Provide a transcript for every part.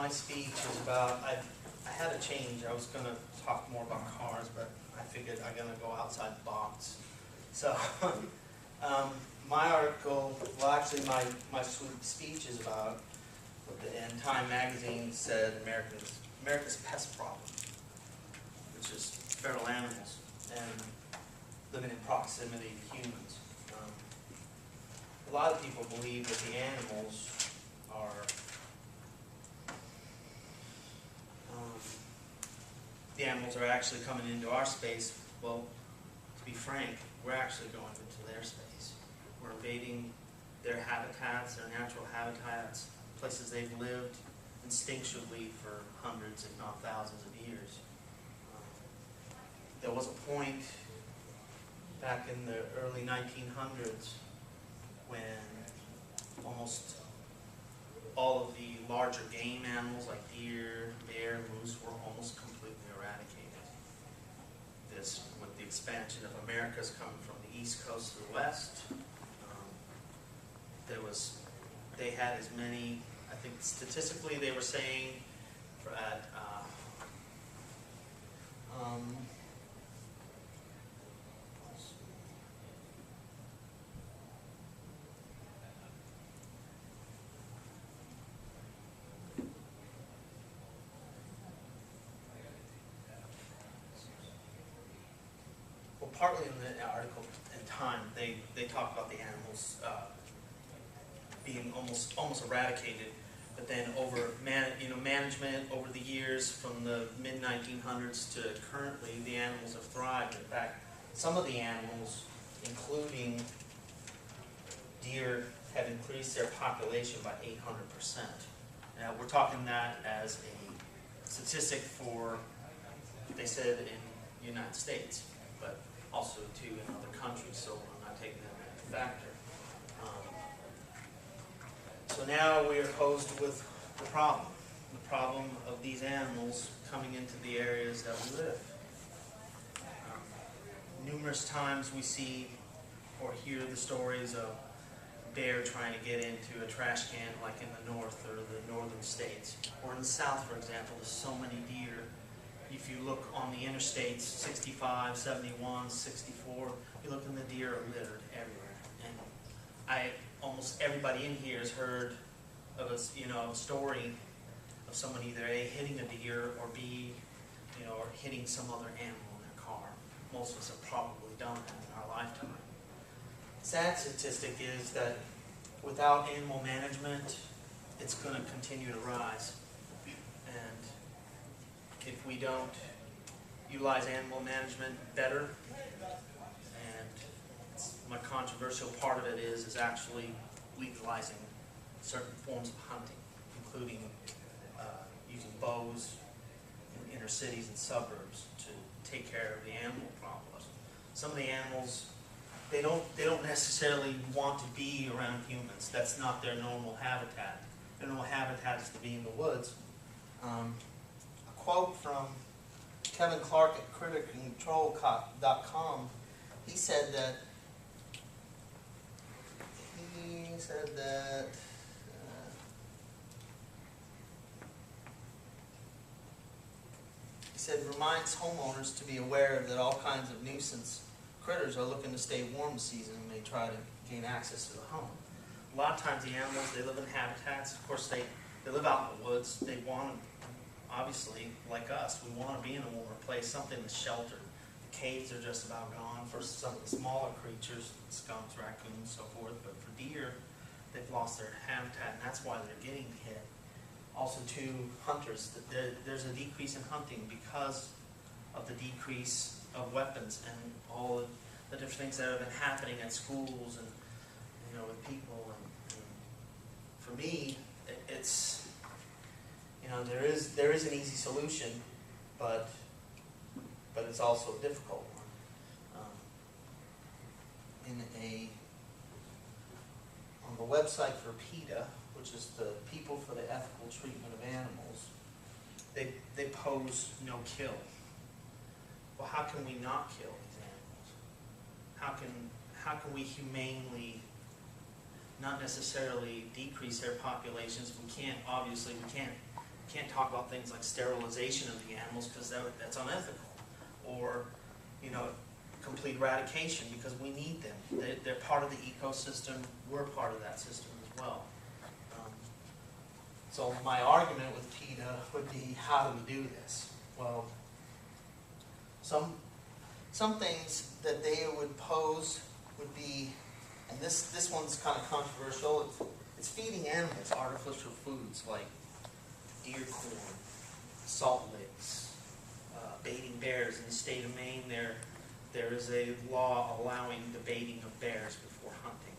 my speech is about, I had a change. I was going to talk more about cars, but I figured I'm going to go outside the box. So, my article, well actually my speech is about what in Time magazine said America's Pest Problem, which is feral animals and living in proximity to humans. A lot of people believe that the animals are actually coming into our space. Well, to be frank, we're actually going into their space. We're invading their habitats, their natural habitats, places they've lived instinctually for hundreds, if not thousands of years. There was a point back in the early 1900s when almost all of the larger game animals like deer, bear, moose were almost completely eradicated. This, with the expansion of Americas coming from the east coast to the west, they had as many, I think statistically they were saying at partly in the article in Time, they talk about the animals being almost eradicated, but then over management over the years from the mid 1900s to currently, the animals have thrived. In fact, some of the animals, including deer, have increased their population by 800%. Now we're talking that as a statistic for, they said, in the United States, but also too in other countries, so I'm not taking that as a factor. So now we are posed with the problem of these animals coming into the areas that we live. Numerous times we see or hear the stories of bear trying to get into a trash can like in the north or the northern states. Or in the south, for example, there's so many deer. If you look on the interstates, 65, 71, 64, you look and the deer are littered everywhere. And almost everybody in here has heard of a story of someone either A, hitting a deer, or B, or hitting some other animal in their car. Most of us have probably done that in our lifetime. Sad statistic is that without animal management, it's going to continue to rise. And if we don't utilize animal management better, and my controversial part of it is actually legalizing certain forms of hunting, including using bows in inner cities and suburbs to take care of the animal problems. Some of the animals, they don't necessarily want to be around humans. That's not their normal habitat. Their normal habitat is to be in the woods. A quote from Kevin Clark at criticcontrol.com. He said that reminds homeowners to be aware that all kinds of nuisance critters are looking to stay warm this season and may try to gain access to the home. A lot of times the animals, they live in habitats. Of course, they live out in the woods. They want to, obviously, like us, we want to be in a warmer place, something that's sheltered. The caves are just about gone for some of the smaller creatures, skunks, raccoons, so forth. But for deer, they've lost their habitat, and that's why they're getting hit. Also, too, hunters, there's a decrease in hunting because of the decrease of weapons and all of the different things that have been happening at schools and with people. And for me, it's there is an easy solution, but it's also a difficult one. On the website for PETA, which is the People for the Ethical Treatment of Animals, they pose no kill. Well, how can we not kill these animals? How can we humanely, not necessarily decrease their populations? We can't can't talk about things like sterilization of the animals because that's unethical, or complete eradication, because we need them. They're part of the ecosystem. We're part of that system as well. So my argument with PETA would be, how do we do this? Well, some things that they would pose would be, and this one's kind of controversial, it's feeding animals artificial foods like deer corn, salt licks, baiting bears. In the state of Maine, there is a law allowing the baiting of bears before hunting.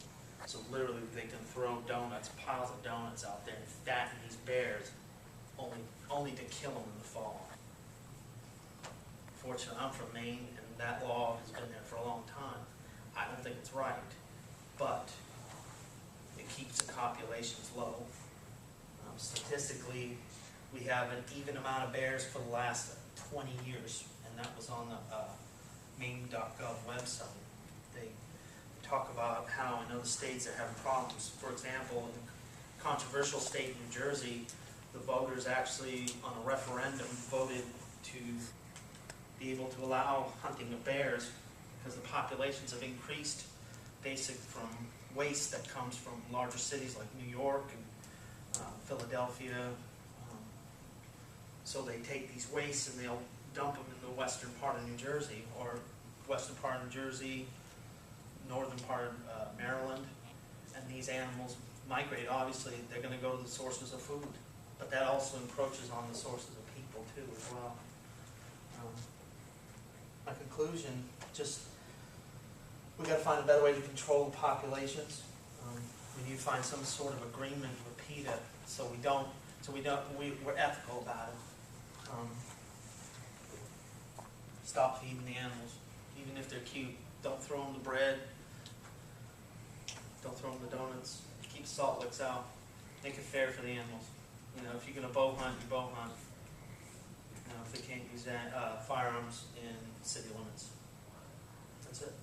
So literally they can throw donuts, piles of donuts out there and fatten these bears only to kill them in the fall. Fortunately, I'm from Maine, and that law has been there for a long time. I don't think it's right, but it keeps the populations low. Statistically, we have an even amount of bears for the last 20 years, and that was on the Maine.gov website. They talk about how in other states they're having problems. For example, in a controversial state, New Jersey, the voters actually, on a referendum, voted to be able to allow hunting of bears because the populations have increased from waste that comes from larger cities like New York and Philadelphia. So they take these wastes and they'll dump them in the western part of New Jersey, or western part of New Jersey, northern part of Maryland, and these animals migrate. Obviously, they're going to go to the sources of food, but that also encroaches on the sources of people too as well. My conclusion, just we got to find a better way to control the populations. We need to find some sort of agreement with PETA, we're ethical about it. Stop feeding the animals, even if they're cute. Don't throw them the bread. Don't throw them the donuts. Keep the salt licks out. Make it fair for the animals. If you're going to bow hunt, you bow hunt. If they can't use firearms in city limits. That's it.